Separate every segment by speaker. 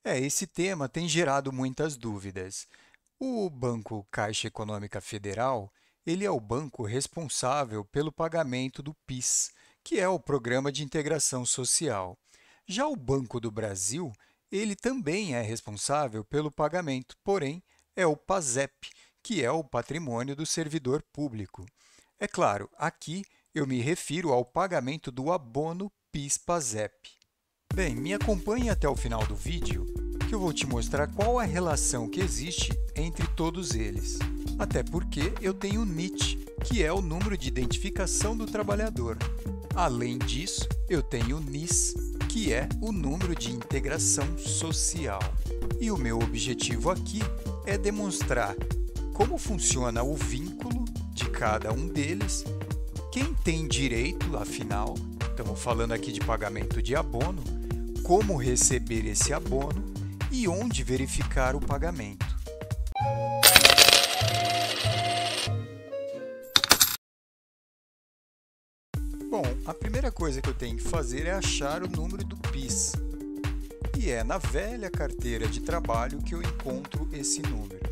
Speaker 1: Esse tema tem gerado muitas dúvidas. O Banco Caixa Econômica Federal, ele é o banco responsável pelo pagamento do PIS, que é o Programa de Integração Social. Já o Banco do Brasil, ele também é responsável pelo pagamento, porém é o PASEP, que é o Patrimônio do Servidor Público. É claro, aqui eu me refiro ao pagamento do abono PIS-PASEP. Bem, me acompanhe até o final do vídeo, que eu vou te mostrar qual a relação que existe entre todos eles. Até porque eu tenho o NIT, que é o número de identificação do trabalhador. Além disso, eu tenho o NIS, que é o número de integração social. E o meu objetivo aqui é demonstrar como funciona o vínculo de cada um deles, quem tem direito, afinal, estamos falando aqui de pagamento de abono, como receber esse abono e onde verificar o pagamento. Bom, a primeira coisa que eu tenho que fazer é achar o número do PIS. E é na velha carteira de trabalho que eu encontro esse número.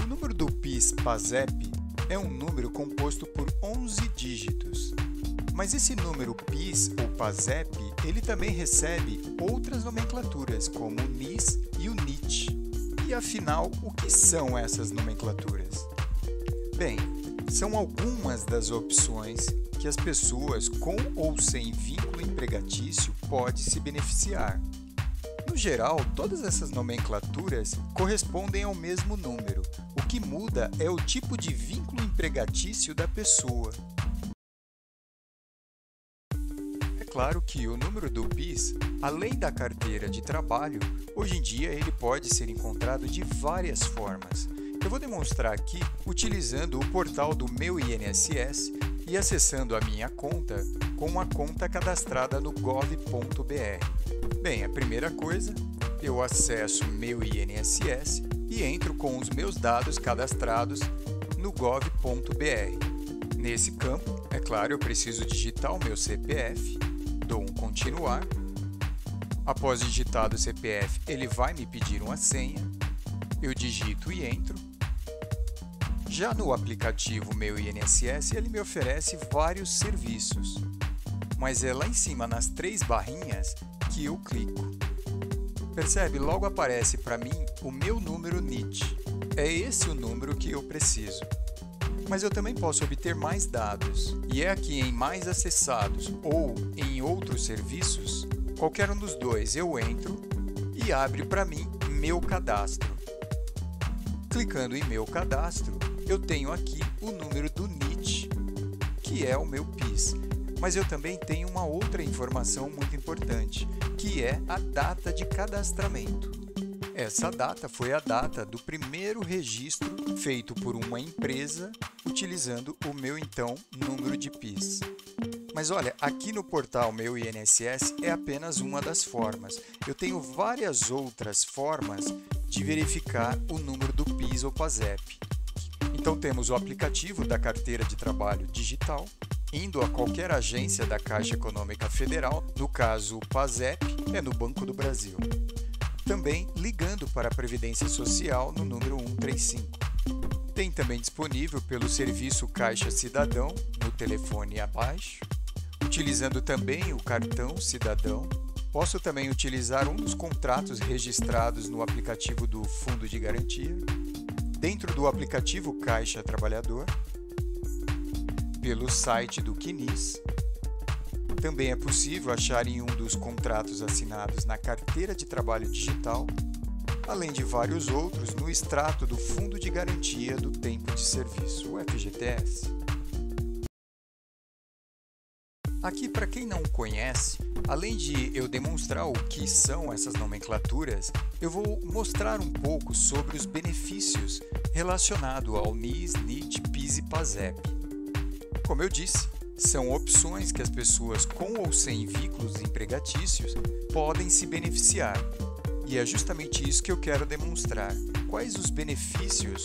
Speaker 1: O número do PIS-PASEP é um número composto por 11 dígitos. Mas esse número PIS ou PASEP, ele também recebe outras nomenclaturas, como o NIS e o NIT. E afinal, o que são essas nomenclaturas? Bem, são algumas das opções que as pessoas com ou sem vínculo empregatício podem se beneficiar. No geral, todas essas nomenclaturas correspondem ao mesmo número. O que muda é o tipo de vínculo empregatício da pessoa. É claro que o número do PIS, além da carteira de trabalho, hoje em dia ele pode ser encontrado de várias formas. Eu vou demonstrar aqui utilizando o portal do Meu INSS e acessando a minha conta com a conta cadastrada no gov.br. Bem, a primeira coisa, eu acesso Meu INSS e entro com os meus dados cadastrados no gov.br. Nesse campo, é claro, eu preciso digitar o meu CPF, dou um continuar. Após digitado o CPF, ele vai me pedir uma senha, eu digito e entro. Já no aplicativo Meu INSS, ele me oferece vários serviços, mas é lá em cima, nas 3 barrinhas, que eu clico. Percebe? Logo aparece para mim o meu número NIT. É esse o número que eu preciso. Mas eu também posso obter mais dados, e é aqui em Mais Acessados ou em Outros Serviços, qualquer um dos dois eu entro e abre para mim Meu Cadastro. Clicando em Meu Cadastro, eu tenho aqui o número do NIT, que é o meu PIS. Mas eu também tenho uma outra informação muito importante, que é a data de cadastramento. Essa data foi a data do primeiro registro feito por uma empresa utilizando o meu, então, número de PIS. Mas olha, aqui no portal Meu INSS é apenas uma das formas. Eu tenho várias outras formas de verificar o número do PIS ou PASEP. Então temos o aplicativo da carteira de trabalho digital, indo a qualquer agência da Caixa Econômica Federal, no caso o PASEP é no Banco do Brasil. Também ligando para a Previdência Social no número 135. Tem também disponível pelo serviço Caixa Cidadão, no telefone abaixo. Utilizando também o cartão Cidadão, posso também utilizar um dos contratos registrados no aplicativo do Fundo de Garantia, dentro do aplicativo Caixa Trabalhador, pelo site do CNIS. Também é possível achar em um dos contratos assinados na carteira de trabalho digital, além de vários outros no extrato do Fundo de Garantia do Tempo de Serviço, o FGTS. Aqui, para quem não conhece, além de eu demonstrar o que são essas nomenclaturas, eu vou mostrar um pouco sobre os benefícios relacionados ao NIS, NIT, PIS e PASEP. Como eu disse, são opções que as pessoas com ou sem vínculos empregatícios podem se beneficiar. E é justamente isso que eu quero demonstrar. Quais os benefícios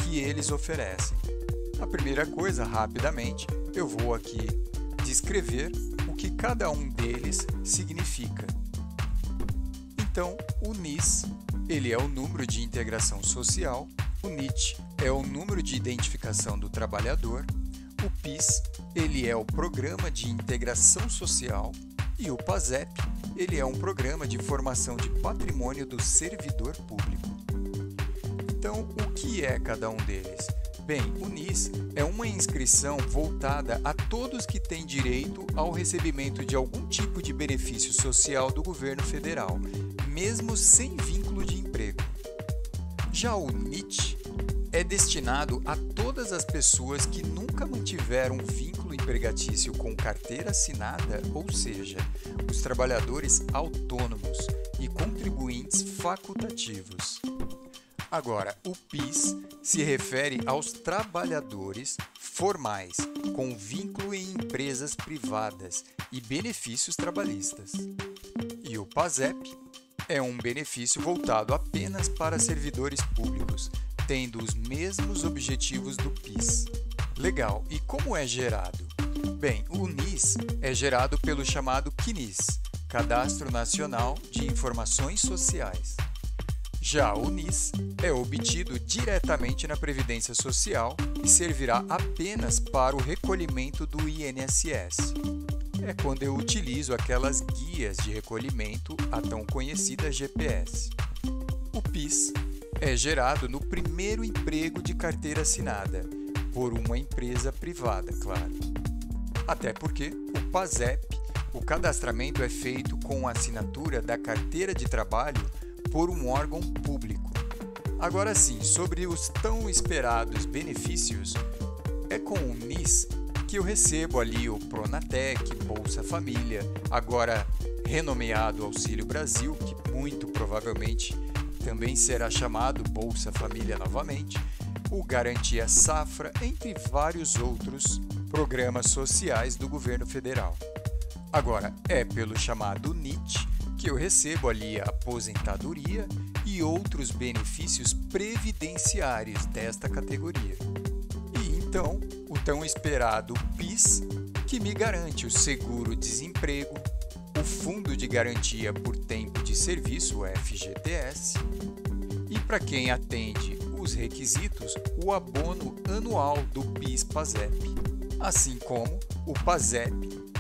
Speaker 1: que eles oferecem? A primeira coisa, rapidamente, eu vou aqui descrever o que cada um deles significa. Então, o NIS, ele é o número de integração social, o NIT é o número de identificação do trabalhador, o PIS, ele é o Programa de Integração Social e o PASEP, ele é um programa de formação de patrimônio do servidor público. Então, o que é cada um deles? Bem, o NIS é uma inscrição voltada a todos que têm direito ao recebimento de algum tipo de benefício social do governo federal, mesmo sem vínculo de emprego. Já o NIT é destinado a todas as pessoas que nunca mantiveram um vínculo empregatício com carteira assinada, ou seja, os trabalhadores autônomos e contribuintes facultativos. Agora, o PIS se refere aos trabalhadores formais com vínculo em empresas privadas e benefícios trabalhistas. E o PASEP é um benefício voltado apenas para servidores públicos, tendo os mesmos objetivos do PIS. Legal, e como é gerado? Bem, o NIS é gerado pelo chamado CNIS, Cadastro Nacional de Informações Sociais. Já o NIS é obtido diretamente na Previdência Social e servirá apenas para o recolhimento do INSS. É quando eu utilizo aquelas guias de recolhimento, a tão conhecida GPS. O PIS é gerado no primeiro emprego de carteira assinada, por uma empresa privada, claro. Até porque o PASEP, o cadastramento é feito com a assinatura da carteira de trabalho por um órgão público. Agora sim, sobre os tão esperados benefícios, é com o NIS que eu recebo ali o Pronatec, Bolsa Família, agora renomeado Auxílio Brasil, que muito provavelmente também será chamado Bolsa Família novamente, o Garantia Safra, entre vários outros programas sociais do governo federal. Agora, é pelo chamado NIT que eu recebo ali a aposentadoria e outros benefícios previdenciários desta categoria. E então, o tão esperado PIS, que me garante o seguro-desemprego, o Fundo de Garantia por Tempo de Serviço, o FGTS, e para quem atende os requisitos, o abono anual do PIS-PASEP. Assim como o PASEP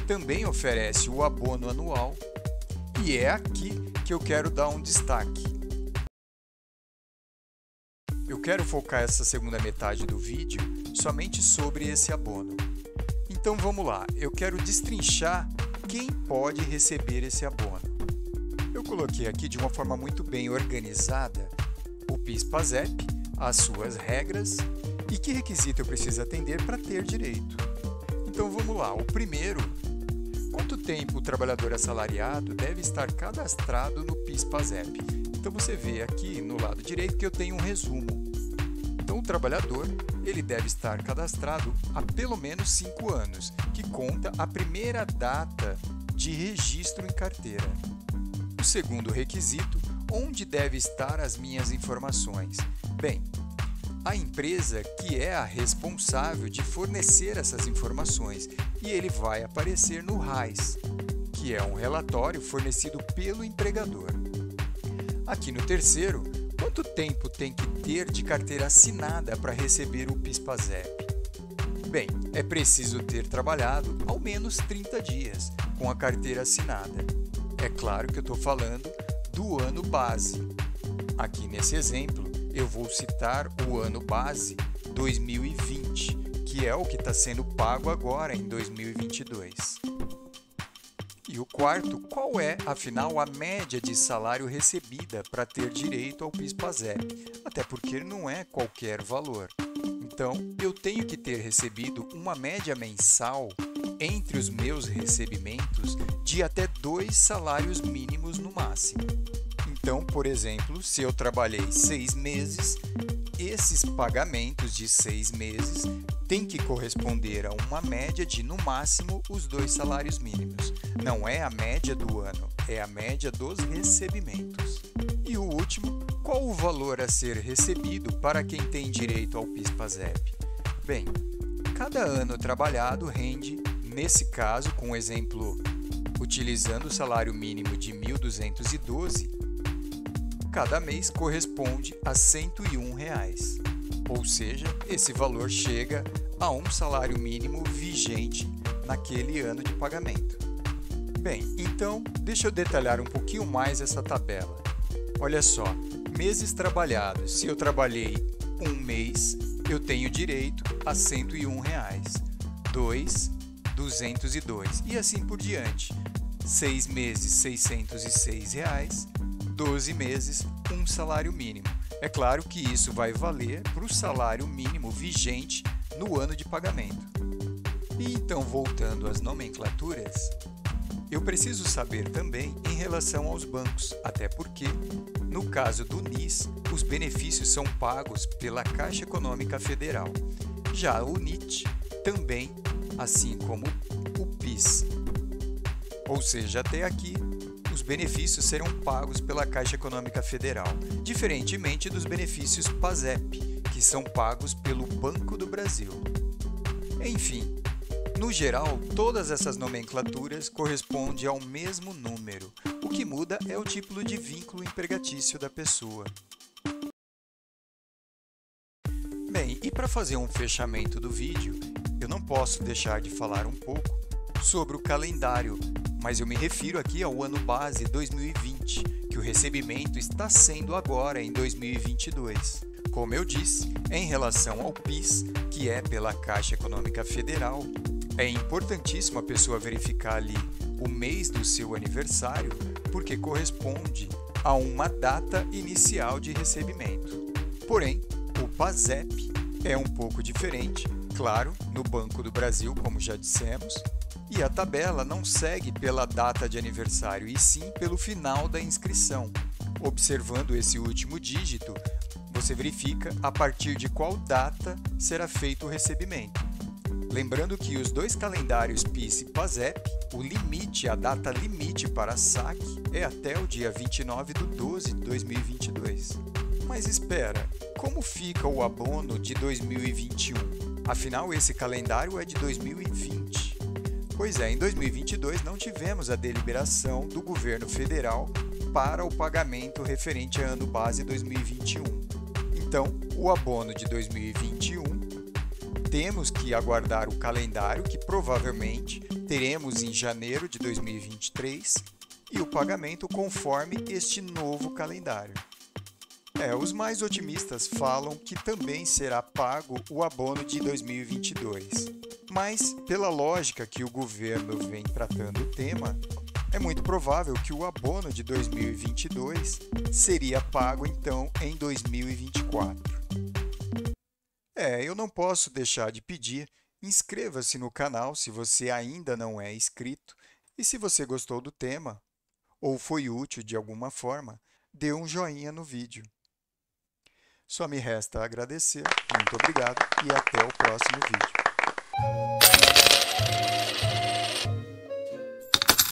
Speaker 1: também oferece o abono anual, e é aqui que eu quero dar um destaque. Eu quero focar essa segunda metade do vídeo somente sobre esse abono. Então vamos lá, eu quero destrinchar quem pode receber esse abono. Eu coloquei aqui de uma forma muito bem organizada o PIS-PASEP, as suas regras e que requisito eu preciso atender para ter direito. Então vamos lá, o primeiro, quanto tempo o trabalhador assalariado deve estar cadastrado no PIS-PASEP? Então você vê aqui no lado direito que eu tenho um resumo. Então o trabalhador ele deve estar cadastrado há pelo menos 5 anos, que conta a primeira data de registro em carteira. O segundo requisito, onde deve estar as minhas informações? Bem, a empresa que é a responsável de fornecer essas informações e ele vai aparecer no RAIS, que é um relatório fornecido pelo empregador. Aqui no terceiro, quanto tempo tem que ter de carteira assinada para receber o PIS-PASEP? Bem, é preciso ter trabalhado ao menos 30 dias com a carteira assinada. É claro que eu estou falando do ano base. Aqui nesse exemplo, eu vou citar o ano base 2020, que é o que está sendo pago agora em 2022. E o quarto, qual é, afinal, a média de salário recebida para ter direito ao PIS-PASEP? Até porque não é qualquer valor. Então, eu tenho que ter recebido uma média mensal entre os meus recebimentos de até 2 salários mínimos no máximo. Então, por exemplo, se eu trabalhei 6 meses, esses pagamentos de 6 meses têm que corresponder a uma média de, no máximo, os 2 salários mínimos. Não é a média do ano, é a média dos recebimentos. E o último, qual o valor a ser recebido para quem tem direito ao PIS-PASEP? Bem, cada ano trabalhado rende, nesse caso, com o exemplo utilizando o salário mínimo de 1.212, cada mês corresponde a R$ 101. Ou seja, esse valor chega a um salário mínimo vigente naquele ano de pagamento. Bem, então deixa eu detalhar um pouquinho mais essa tabela. Olha só, meses trabalhados. Se eu trabalhei um mês, eu tenho direito a R$ 101. 2, 202 e assim por diante. 6 meses, R$ 606. 12 meses, um salário mínimo. É claro que isso vai valer para o salário mínimo vigente no ano de pagamento. E então, voltando às nomenclaturas, eu preciso saber também em relação aos bancos, até porque, no caso do NIS, os benefícios são pagos pela Caixa Econômica Federal. Já o NIT também, assim como o PIS. Ou seja, até aqui, os benefícios serão pagos pela Caixa Econômica Federal, diferentemente dos benefícios PASEP, que são pagos pelo Banco do Brasil. Enfim, no geral, todas essas nomenclaturas correspondem ao mesmo número. O que muda é o título de vínculo empregatício da pessoa. Bem, e para fazer um fechamento do vídeo, eu não posso deixar de falar um pouco sobre o calendário, mas eu me refiro aqui ao ano base 2020, que o recebimento está sendo agora em 2022. Como eu disse, em relação ao PIS, que é pela Caixa Econômica Federal, é importantíssimo a pessoa verificar ali o mês do seu aniversário, porque corresponde a uma data inicial de recebimento. Porém, o PASEP é um pouco diferente, claro, no Banco do Brasil, como já dissemos, e a tabela não segue pela data de aniversário, e sim pelo final da inscrição. Observando esse último dígito, você verifica a partir de qual data será feito o recebimento. Lembrando que os dois calendários PIS e PASEP, o limite, a data limite para saque é até o dia 29/12/2022. Mas espera, como fica o abono de 2021? Afinal, esse calendário é de 2020. Pois é, em 2022 não tivemos a deliberação do governo federal para o pagamento referente a ano base 2021. Então, o abono de 2021, temos que aguardar o calendário que provavelmente teremos em janeiro de 2023 e o pagamento conforme este novo calendário. Os mais otimistas falam que também será pago o abono de 2022. Mas, pela lógica que o governo vem tratando o tema, é muito provável que o abono de 2022 seria pago então em 2024. Eu não posso deixar de pedir, inscreva-se no canal se você ainda não é inscrito e se você gostou do tema ou foi útil de alguma forma, dê um joinha no vídeo. Só me resta agradecer, muito obrigado e até o próximo vídeo.